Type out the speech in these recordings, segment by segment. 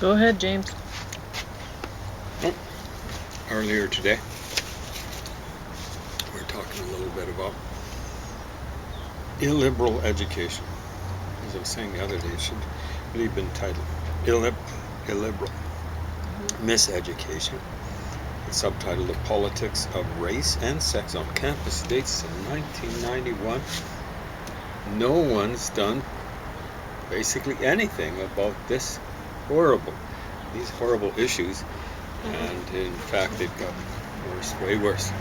Go ahead, James. Oh, earlier today, we're talking a little bit about illiberal education. As I was saying the other day, it should really have been titled Illiberal Miseducation. The subtitle, The Politics of Race and Sex on Campus, dates in 1991. No one's done basically anything about these horrible issues, and in fact they've got worse, way worse.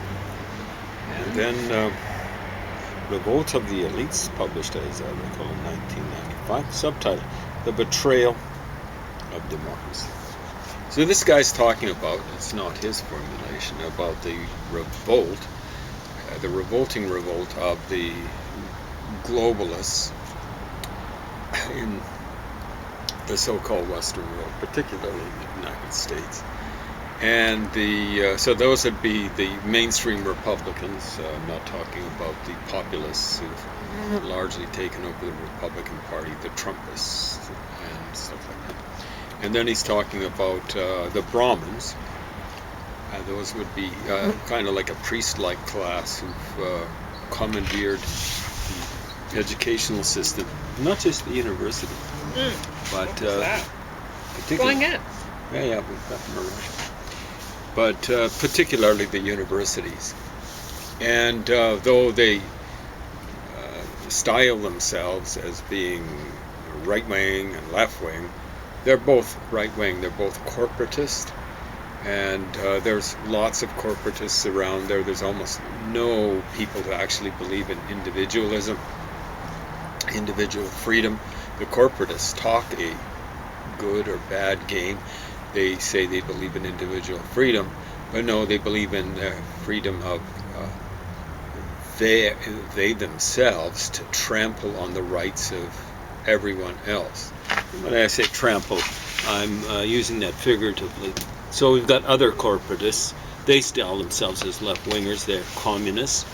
And then Revolt of the Elites, published as I recall in 1995, subtitle, The Betrayal of Democracy. So this guy's talking about, it's not his formulation, about the revolt, the revolting revolt of the globalists in the so-called Western world, particularly the United States. And so those would be the mainstream Republicans. I'm not talking about the populists who've largely taken over the Republican Party, the Trumpists and stuff like that. And then he's talking about the Brahmins. Those would be kind of like a priest-like class who've commandeered the educational system, not just the university, but particularly. Yeah, we've got them around. But particularly the universities. And though they style themselves as being right-wing and left-wing, they're both right-wing, they're both corporatist, and there's lots of corporatists around there. There's almost no people who actually believe in individualism, individual freedom. The corporatists talk a good or bad game. They say they believe in individual freedom, but no, they believe in the freedom of they themselves to trample on the rights of everyone else. When I say trample, I'm using that figuratively. So we've got other corporatists. They style themselves as left-wingers. They're communists,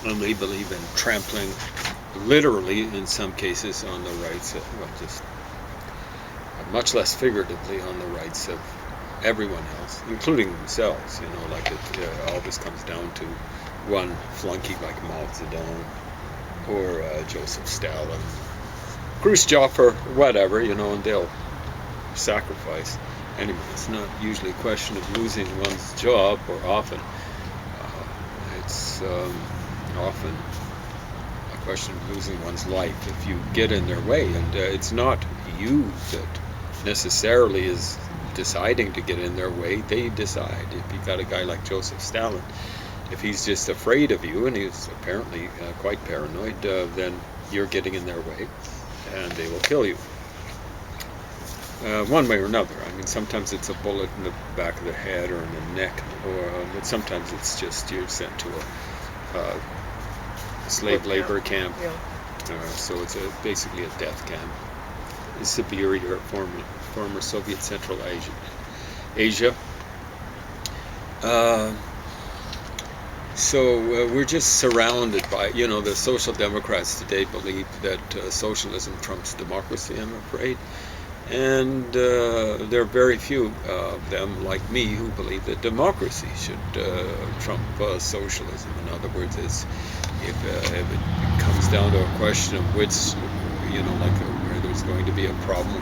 and they believe in trampling, literally in some cases, on the rights of, well, just much less figuratively, on the rights of everyone else, including themselves. You know, like it always comes down to one flunky like Mao Zedong or Joseph Stalin, Khrushchev, or whatever, you know, and they'll sacrifice. Anyway, it's not usually a question of losing one's job, or often. It's often a question of losing one's life if you get in their way. And it's not you that necessarily is deciding to get in their way. They decide. If you've got a guy like Joseph Stalin, if he's just afraid of you, and he's apparently quite paranoid, then you're getting in their way, and they will kill you. One way or another. I mean, sometimes it's a bullet in the back of the head or in the neck, but sometimes it's just you're sent to a slave labor camp. Yeah. So it's basically a death camp. In Siberia, former Soviet Central Asia. So we're just surrounded by, you know, the social democrats today believe that socialism trumps democracy, I'm afraid. And there are very few of them, like me, who believe that democracy should trump socialism. In other words, if it comes down to a question of which, you know, like where there's going to be a problem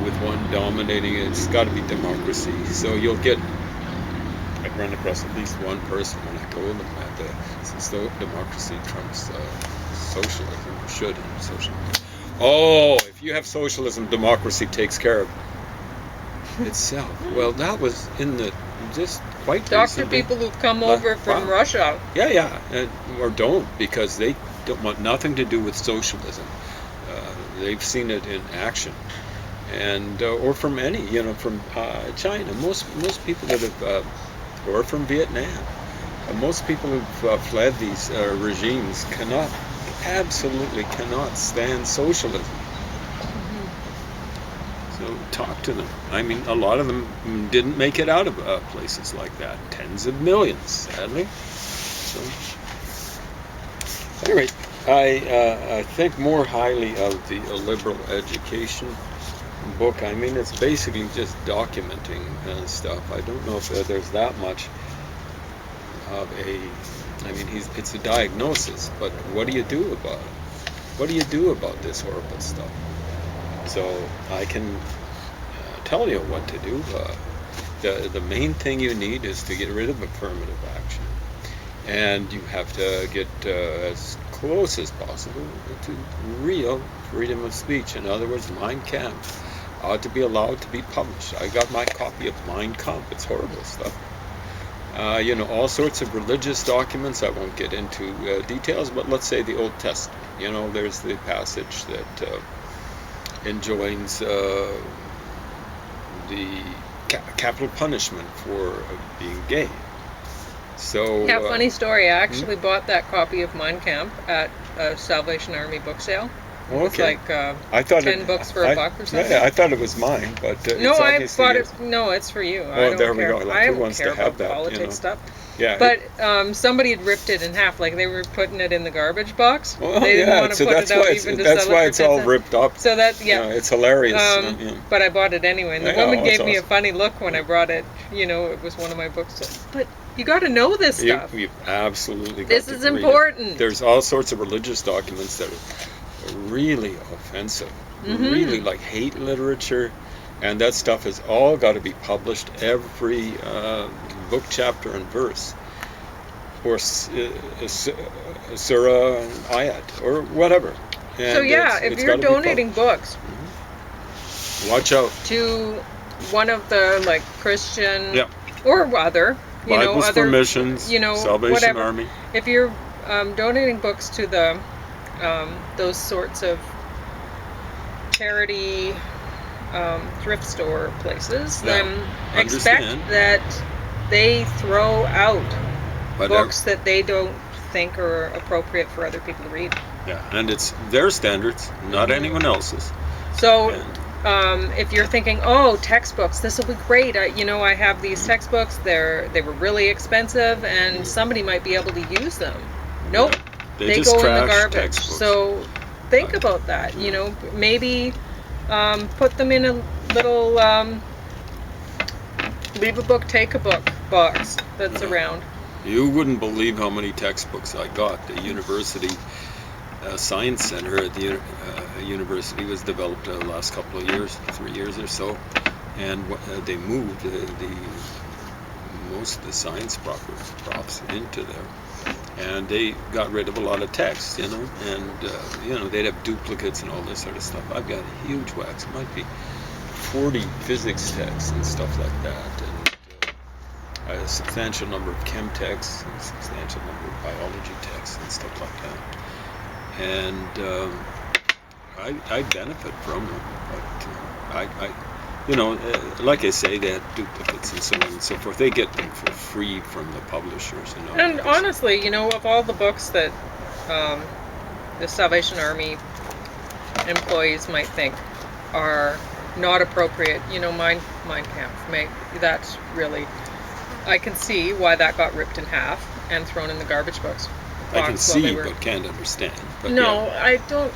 with one dominating, it's got to be democracy. So you'll get, I run across at least one person when I go to them that since democracy trumps socialism, or should socialism. Oh, if you have socialism, democracy takes care of itself. Well, that was in the just quite Talk to recently. people who come over from Russia. Yeah, or don't, because they don't want nothing to do with socialism. They've seen it in action, and or from any, you know, from China. Most people that have, or from Vietnam. Most people who've fled these regimes absolutely cannot stand socialism. So talk to them. I mean, a lot of them didn't make it out of places like that. Tens of millions, sadly. So, anyway, I think more highly of the illiberal education book. I mean, it's basically just documenting stuff. I don't know if there's that much of a. I mean, it's a diagnosis, but what do you do about it? What do you do about this horrible stuff? So I can tell you what to do. The main thing you need is to get rid of affirmative action, and you have to get as close as possible to real freedom of speech. In other words, Mein Kampf ought to be allowed to be published. I got my copy of Mein Kampf. It's horrible stuff. All sorts of religious documents. I won't get into details, but let's say the Old Testament. There's the passage that enjoins the capital punishment for being gay. So yeah, funny story. I actually bought that copy of Mein Kampf at a Salvation Army book sale. It was like I thought 10 books for a buck or something. Yeah, I thought it was mine, but no, it's I bought yours. it. No, it's for you. Oh, I don't there care. we go. Like, I who don't wants care to have about that, politics stuff. Yeah. But somebody had ripped it in half. Like they were putting it in the garbage box. Well, they didn't want to put it out even to sell it. That's why it's all ripped up. So that it's hilarious. But I bought it anyway. And the woman gave me a funny look when I brought it. It was one of my books. But you got to know this stuff. You absolutely got this to is read important. It. There's all sorts of religious documents that are really offensive, really like hate literature, and that stuff has all got to be published, every book, chapter, and verse, or surah and ayat, or whatever. And so if you're donating books, watch out to one of the like Christian or other. Bibles other for Missions, Salvation whatever. Army. If you're donating books to the those sorts of charity thrift store places, then expect that they throw out books that they don't think are appropriate for other people to read. Yeah, and it's their standards, not anyone else's. So. If you're thinking, textbooks, this will be great. I have these textbooks. They were really expensive, and somebody might be able to use them. Nope, they go in the garbage. Textbooks. So think about that. Maybe put them in a little leave a book, take a book box that's around. You wouldn't believe how many textbooks I got. The university. Science center at the university was developed the last couple of years, 3 years or so, and they moved most of the science props into there, and they got rid of a lot of text, and they'd have duplicates and all this sort of stuff. I've got a huge wax. It might be 40 physics texts and stuff like that, and a substantial number of chem texts, and a substantial number of biology texts and stuff like that. And I benefit from them, but like I say, they had duplicates and so on and so forth. They get them for free from the publishers. And honestly, of all the books that the Salvation Army employees might think are not appropriate, Mein Kampf, that's really, I can see why that got ripped in half and thrown in the garbage box. I can see, but can't understand. But no, I don't.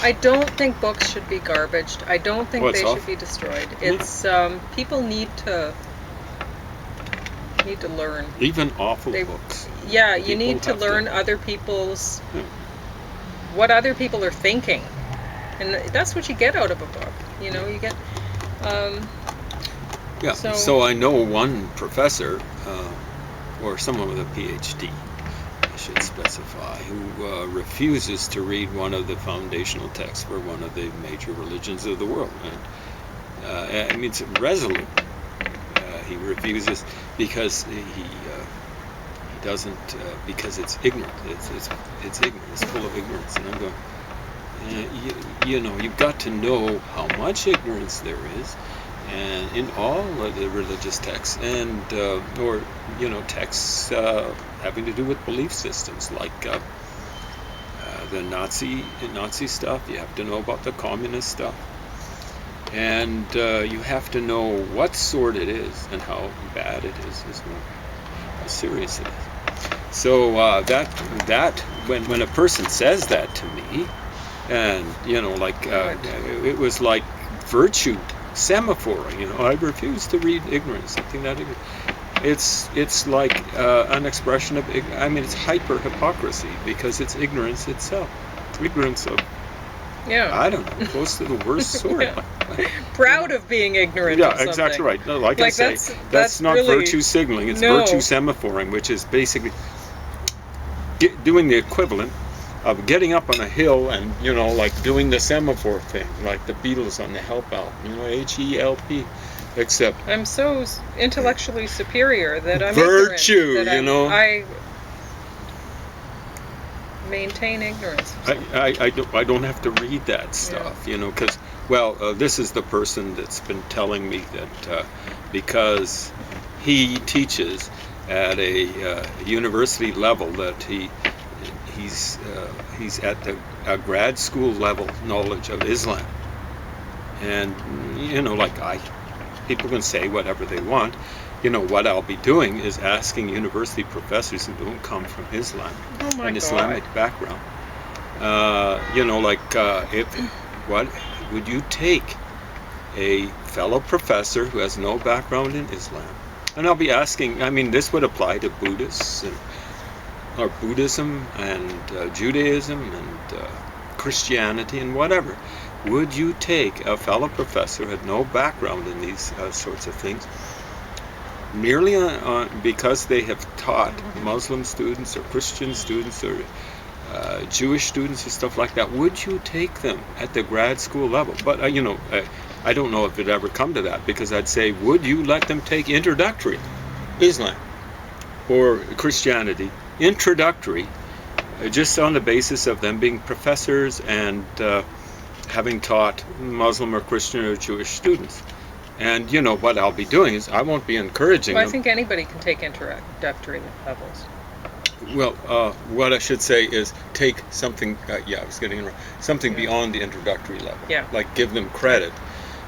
I don't think books should be garbaged. I don't think they should be destroyed. It's people need to learn. Even awful books. Yeah, you need to learn other people's what other people are thinking, and that's what you get out of a book. You get. So I know one professor. Or someone with a PhD, I should specify, who refuses to read one of the foundational texts for one of the major religions of the world. And it's resolute. He refuses because he doesn't, because it's ignorant. It's ignorant. It's full of ignorance. And I'm going, you've got to know how much ignorance there is. And in all of the religious texts, and or texts having to do with belief systems, like the Nazi stuff, you have to know about the communist stuff, and you have to know what sort it is and how bad it is well, how serious it is. So that when a person says that to me, and like Good. it was like virtue semaphoring. I refuse to read ignorance, something that it's like an expression of it's hyper hypocrisy, because it's ignorance itself, ignorance of, Yeah. I don't know, close to the worst sort. Yeah. Proud of being ignorant Yeah, of something. exactly right. No, like I Like, say, that's not really, virtue signaling. It's no. virtue semaphoring, which is basically doing the equivalent of getting up on a hill and like doing the semaphore thing, like the Beatles on the Help album. HELP, except I'm so intellectually superior that I'm virtue. ignorant, that I maintain ignorance. I don't have to read that stuff, because this is the person that's been telling me that because he teaches at a university level, that he's at a grad school level knowledge of Islam, and people can say whatever they want. What I'll be doing is asking university professors who don't come from Islam, an Islamic background, what would you take a fellow professor who has no background in Islam? And I'll be asking, this would apply to Buddhists, or Buddhism and Judaism and Christianity and whatever. Would you take a fellow professor who had no background in these sorts of things, merely because they have taught Muslim students or Christian students or Jewish students or stuff like that? Would you take them at the grad school level? But I don't know if it'd ever come to that, because I'd say, would you let them take introductory Islam or Christianity, introductory, just on the basis of them being professors and having taught Muslim or Christian or Jewish students? And what I'll be doing is I won't be encouraging them. I think anybody can take introductory levels. Well, what I should say is take something, I was getting it wrong, something beyond the introductory level. Yeah. Like give them credit.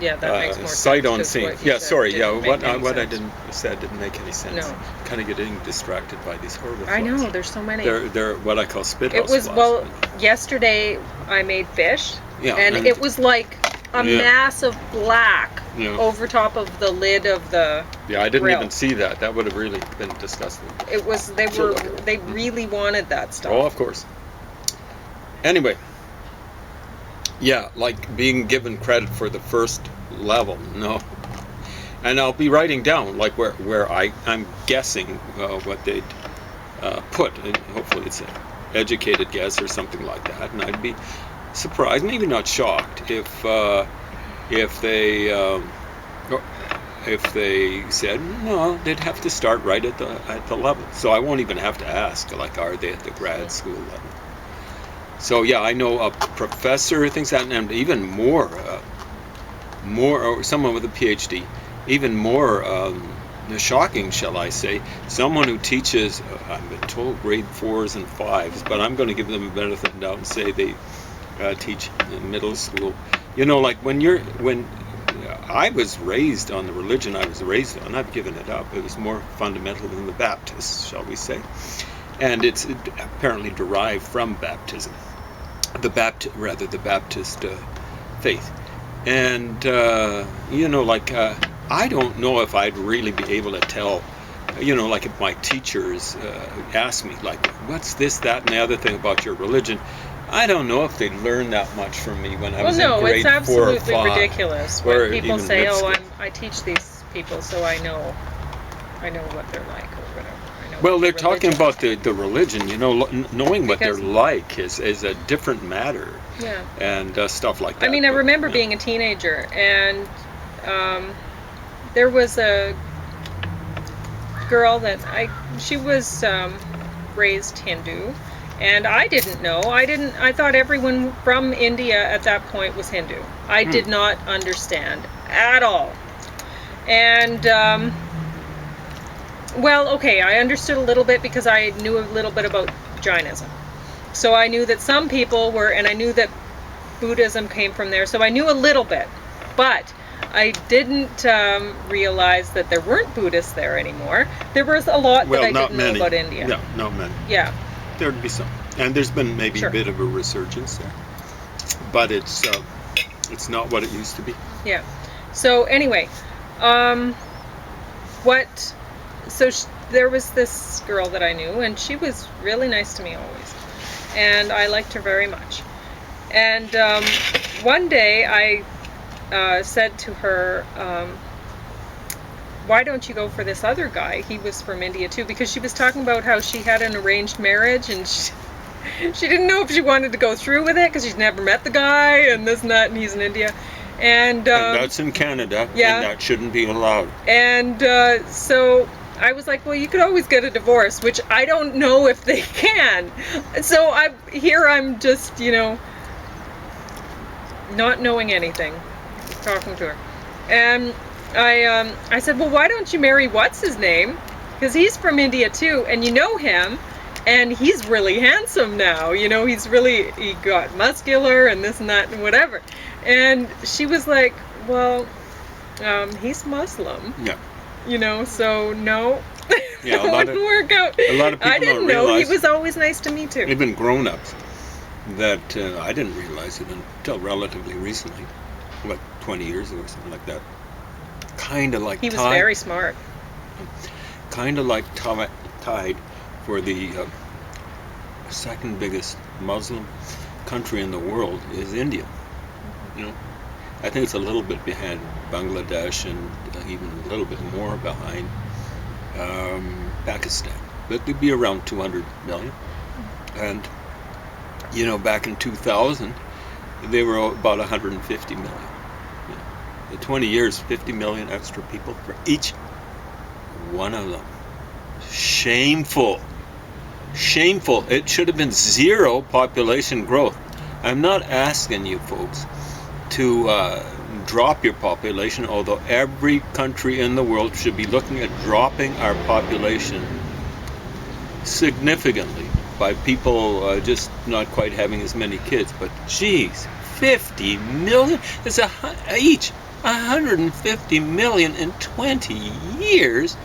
Yeah, that makes more sense. Sight unseen. What I said didn't make any sense. No. Kind of getting distracted by these horrible I know, flies. there's so many. They're what I call spit It house was, flies. yesterday I made fish, Yeah, and it was like a mass of black Yeah. over top of the lid of the Yeah, I didn't grill. even see that. That would have really been disgusting. It was, they really wanted that stuff. Oh, of course. Anyway, yeah, like being given credit for the first level, no. And I'll be writing down like where I'm guessing what they'd put, and hopefully it's an educated guess or something like that, and I'd be surprised, maybe not shocked, if they said no, they'd have to start right at the level. So I won't even have to ask, like, are they at the grad school level? So yeah, I know a professor thinks that, and even more, or someone with a PhD, even more shocking, shall I say, someone who teaches, I've been told grade 4s and 5s, but I'm going to give them a benefit of the doubt and say they teach in middle school. Like when I was raised on the religion I was raised on, I've given it up. It was more fundamental than the Baptists, shall we say. And it's apparently derived from baptism, the Baptist faith. And I don't know if I'd really be able to tell. Like if my teachers asked me, like, what's this, that, and the other thing about your religion, I don't know if they'd learn that much from me when I was in grade 4 or 5. Well, no, it's absolutely ridiculous when people even say, mid-school. I teach these people, so I know what they're like, or whatever. I know Well, what they're their talking religion about the religion, knowing what Because- they're like is a different matter, Yeah. and stuff like that. I mean, I But, remember yeah. being a teenager, and there was a girl that she was raised Hindu, and I didn't know. I thought everyone from India at that point was Hindu. I did not understand at all. And I understood a little bit because I knew a little bit about Jainism. So I knew that some people were, and I knew that Buddhism came from there. So I knew a little bit, but I didn't realize that there weren't Buddhists there anymore. There was a lot that I not didn't many. know about India. Yeah, not many. Yeah. There'd be some, and there's been maybe Sure. a bit of a resurgence there. but it's not what it used to be. Yeah. So anyway, what? So there was this girl that I knew, and she was really nice to me always, and I liked her very much. And one day I said to her, why don't you go for this other guy? He was from India too, because she was talking about how she had an arranged marriage, and she didn't know if she wanted to go through with it because she's never met the guy, and this and that, and he's in India. And that's in Canada, yeah. and that shouldn't be allowed. And so I was like, well, you could always get a divorce, which I don't know if they can. So I'm just, not knowing anything, talking to her. And I said, well, why don't you marry what's his name? Because he's from India too, and you know him, and he's really handsome now. He got muscular and this and that and whatever. And she was like, well, he's Muslim. Yeah. So no. Yeah, it wouldn't work out. A lot of people I didn't don't know. realize, He was always nice to me too. even grown-ups, that I didn't realize it until relatively recently, like 20 years ago or something like that. Kind of like he was very smart. Kind of like tied for the second biggest Muslim country in the world is India. I think it's a little bit behind Bangladesh, and even a little bit more behind Pakistan, but they'd be around 200 million. And back in 2000 they were about 150 million. In 20 years, 50 million extra people for each one of them. Shameful. It should have been zero population growth. I'm not asking you folks to drop your population, although every country in the world should be looking at dropping our population significantly by people just not quite having as many kids. But geez, 50 million? It's each 150 million in 20 years.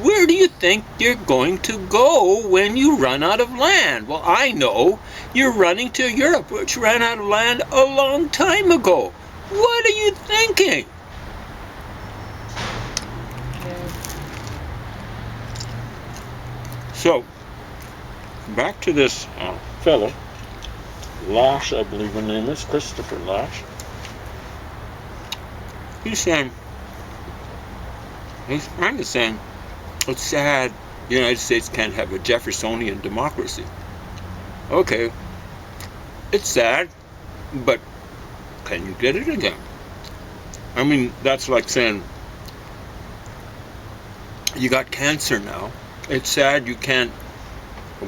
Where do you think you're going to go when you run out of land? Well, I know you're running to Europe, which ran out of land a long time ago. What are you thinking? Yeah. So, back to this fellow, Lash, I believe her name is, Christopher Lash. He's kind of saying, it's sad the United States can't have a Jeffersonian democracy. Okay, it's sad, but can you get it again? I mean, that's like saying, you got cancer now. It's sad you can't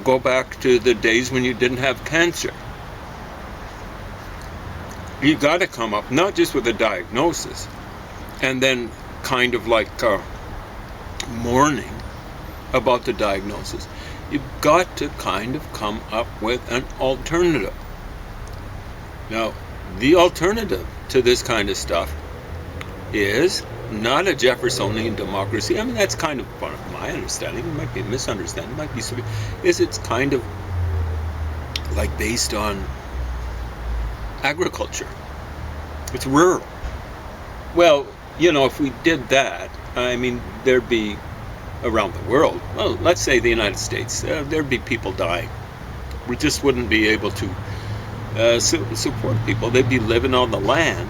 go back to the days when you didn't have cancer. You got to come up not just with a diagnosis and then kind of like mourning about the diagnosis. You've got to kind of come up with an alternative. Now, the alternative to this kind of stuff is not a Jeffersonian democracy. I mean, that's kind of part of my understanding. It might be a misunderstanding. It might be something. It's kind of like based on agriculture. It's rural. Well, if we did that, I mean, there'd be around the world, well, let's say the United States, there'd be people dying. We just wouldn't be able to support people. They'd be living on the land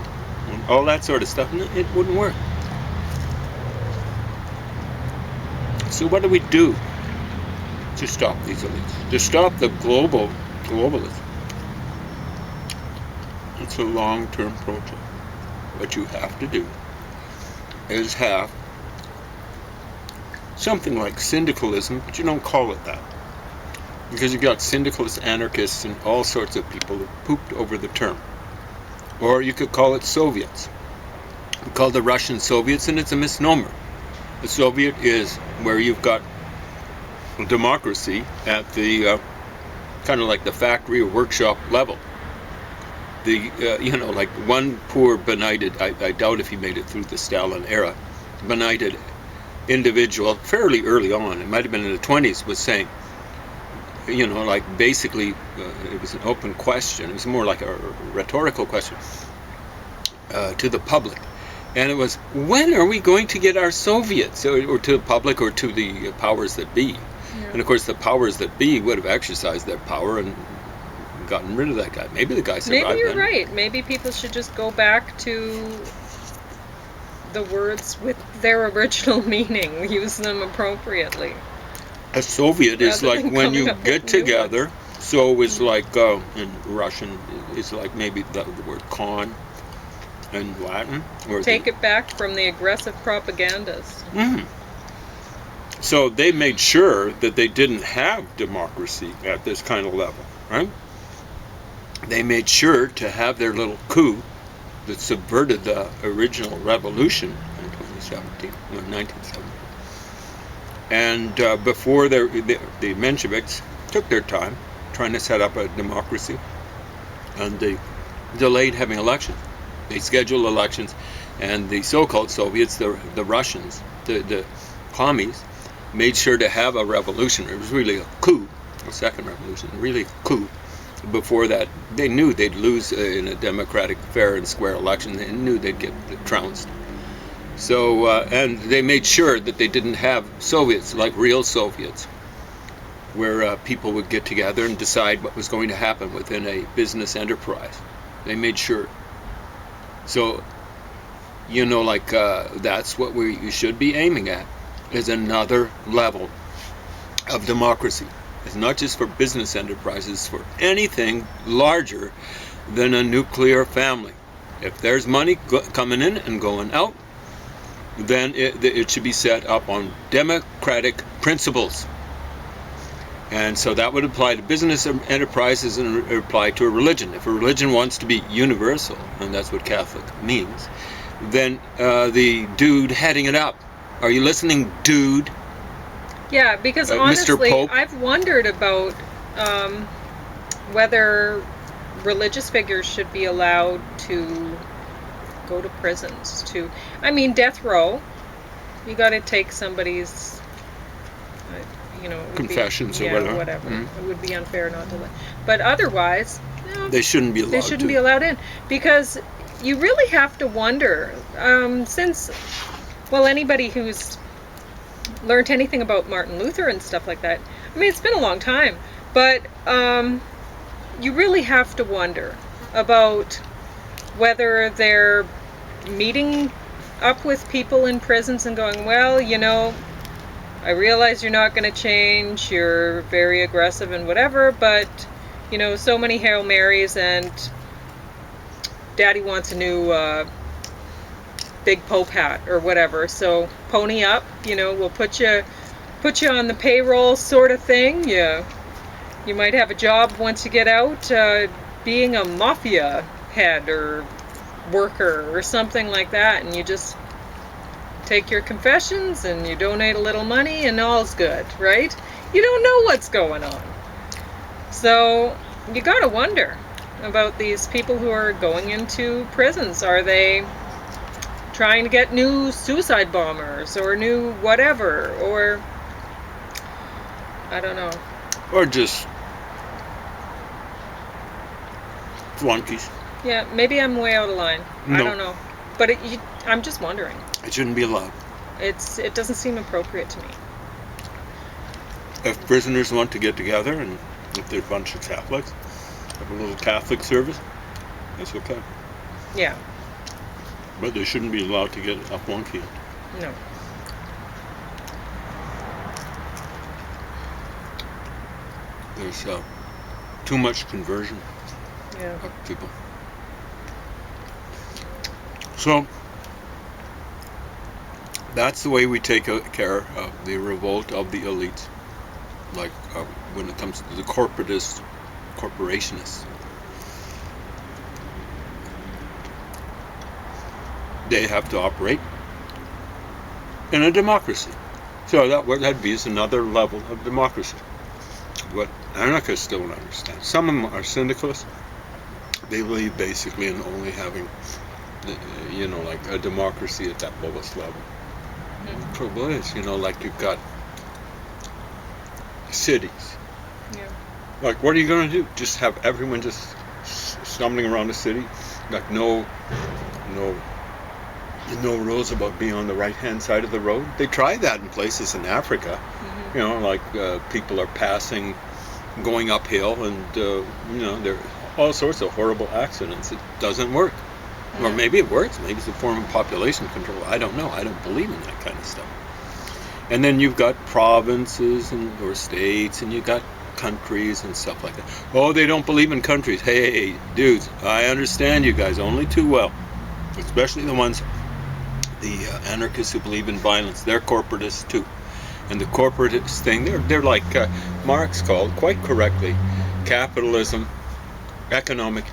and all that sort of stuff, and it wouldn't work. So what do we do to stop these elites? To stop the globalism? It's a long-term project. What you have to do is have something like syndicalism, but you don't call it that, because you got syndicalists, anarchists, and all sorts of people who pooped over the term. Or you could call it Soviets. We call the Russian Soviets, and it's a misnomer. The Soviet is where you've got democracy at the kind of like the factory or workshop level. The like one poor benighted, I doubt if he made it through the Stalin era, benighted individual fairly early on, it might have been in the 20s, was saying, you know, like basically it was an open question. It was more like a rhetorical question to the public. And it was, when are we going to get our Soviets? Or to the public or to the powers that be. Yeah. And of course the powers that be would have exercised their power and gotten rid of that guy. Maybe the guy survived. Maybe you're then. right. Maybe people should just go back to the words with their original meaning, use them appropriately. A Soviet is Rather like than when coming you up get with new together. So is like in Russian, it's like maybe the word con. In Latin, or Take it back from the aggressive propagandists. So they made sure that they didn't have democracy at this kind of level, right? They made sure to have their little coup that subverted the original revolution in 1917. And before the Mensheviks took their time trying to set up a democracy, and they delayed having elections. They scheduled elections, and the so-called Soviets, the Russians, the commies, made sure to have a revolution. It was really a coup, a second revolution, really a coup. Before that, they knew they'd lose in a democratic, fair and square election. They knew they'd get trounced. So, and they made sure that they didn't have Soviets, like real Soviets, where people would get together and decide what was going to happen within a business enterprise. They made sure. So, you know, like that's what we should be aiming at, is another level of democracy. It's not just for business enterprises, for anything larger than a nuclear family. If there's money coming in and going out, then it should be set up on democratic principles. And so that would apply to business enterprises and apply to a religion. If a religion wants to be universal, and that's what Catholic means, then the dude heading it up. Are you listening, dude? Yeah, because Mr. honestly, Pope? I've wondered about whether religious figures should be allowed to go to prisons. I mean, death row. You got to take somebody's, it would Confessions be, or whatever. It would be unfair not to let. But otherwise, they shouldn't be allowed. They shouldn't be allowed in, because you really have to wonder. Since, well, anybody who's learned anything about Martin Luther and stuff like that, I mean, it's been a long time, but you really have to wonder about whether they're meeting up with people in prisons and going, well, I realize you're not going to change, you're very aggressive and whatever, but, so many Hail Marys and Daddy wants a new big Pope hat or whatever, so pony up, we'll put you on the payroll sort of thing. You might have a job once you get out, being a mafia head or worker or something like that, and you just take your confessions and you donate a little money and all's good, right? You don't know what's going on. So you gotta wonder about these people who are going into prisons. Are they trying to get new suicide bombers or new whatever, or I don't know. Or just flunkies. Yeah, maybe I'm way out of line. No. I don't know. But I'm just wondering. It shouldn't be allowed. It doesn't seem appropriate to me. If prisoners want to get together, and if they're a bunch of Catholics, have a little Catholic service, that's okay. Yeah. But they shouldn't be allowed to get a flunky. No. There's too much conversion Yeah. of people. So that's the way we take care of the revolt of the elites. Like when it comes to the corporatists, corporationists. They have to operate in a democracy. So that'd be another level of democracy. What anarchists don't understand. Some of them are syndicalists. They believe basically in only having, like a democracy at that lowest level. Mm-hmm. The trouble is, like you've got cities. Yeah. Like, what are you going to do? Just have everyone just stumbling around the city? Like, no rules about being on the right-hand side of the road? They tried that in places in Africa. Mm-hmm. You know, like people are passing, going uphill, and, you know, there are all sorts of horrible accidents. It doesn't work. Mm-hmm. Or maybe it works. Maybe it's a form of population control. I don't know. I don't believe in that kind of stuff. And then you've got provinces or states, and you've got countries and stuff like that. Oh, they don't believe in countries. Hey, dudes, I understand you guys only too well, especially the ones, the anarchists who believe in violence. They're corporatists too. And the corporatist thing, they're like Marx called, quite correctly, capitalism, economic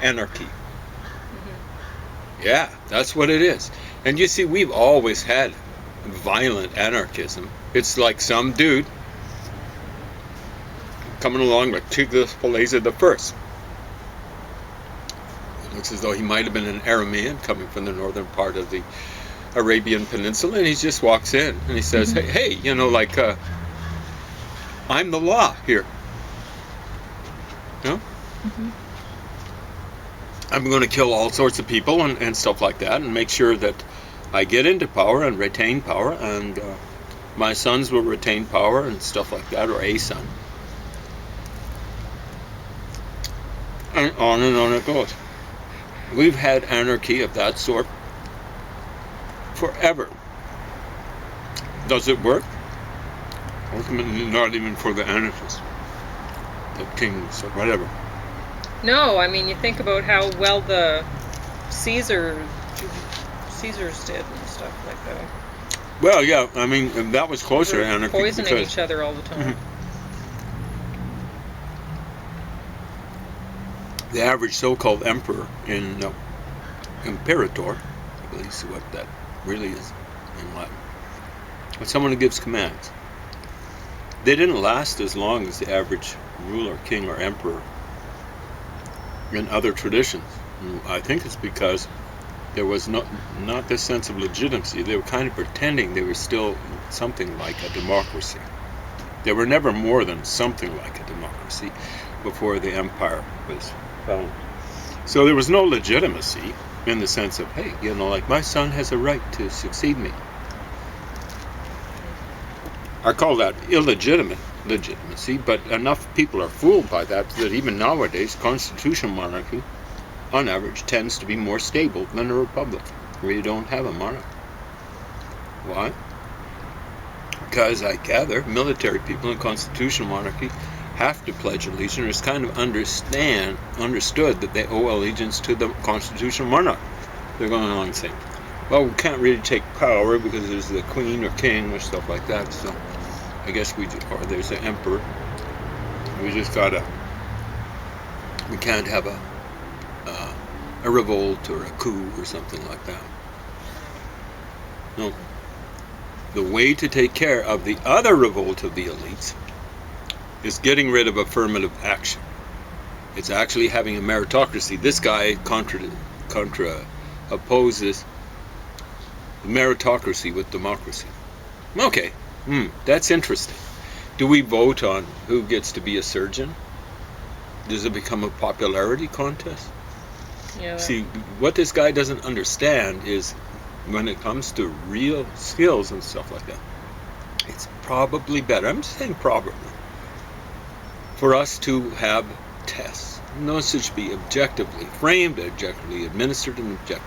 anarchy. Mm-hmm. Yeah, that's what it is. And you see, we've always had violent anarchism. It's like some dude coming along like Tiglath-Pileser the First. It looks as though he might have been an Aramean coming from the northern part of the Arabian Peninsula, and he just walks in and he says, Mm-hmm. hey, you know, like, I'm the law here. You know? Mm-hmm. I'm going to kill all sorts of people and stuff like that, and make sure that I get into power and retain power, and my sons will retain power and stuff like that, or a son. And on it goes. We've had anarchy of that sort forever. Does it work? Ultimately, not even for the anarchists, the kings, or whatever. No, I mean, you think about how well the Caesars did and stuff like that. Well, yeah, I mean, that was closer to anarchy. Poisoning because each other all the time. the average so-called emperor imperator, I believe is what that really is in Latin, but someone who gives commands. They didn't last as long as the average ruler, king, or emperor in other traditions. And I think it's because there was not this sense of legitimacy. They were kind of pretending they were still something like a democracy. They were never more than something like a democracy before the empire was found. So there was no legitimacy in the sense of, hey, you know, like, my son has a right to succeed me. I call that illegitimate legitimacy, but enough people are fooled by that even nowadays, constitutional monarchy, on average, tends to be more stable than a republic, where you don't have a monarch. Why? Because I gather military people in constitutional monarchy have to pledge allegiance. It's kind of understood that they owe allegiance to the constitutional monarch. They're going along saying, well, we can't really take power because there's the queen or king or stuff like that, so I guess or there's the emperor. We can't have a revolt or a coup or something like that. No. The way to take care of the other revolt of the elites is getting rid of affirmative action. It's actually having a meritocracy. This guy opposes meritocracy with democracy. Okay, that's interesting. Do we vote on who gets to be a surgeon? Does it become a popularity contest? Yeah. See, what this guy doesn't understand is when it comes to real skills and stuff like that, it's probably better, I'm just saying probably, for us to have tests. And those should be objectively framed, objectively administered, and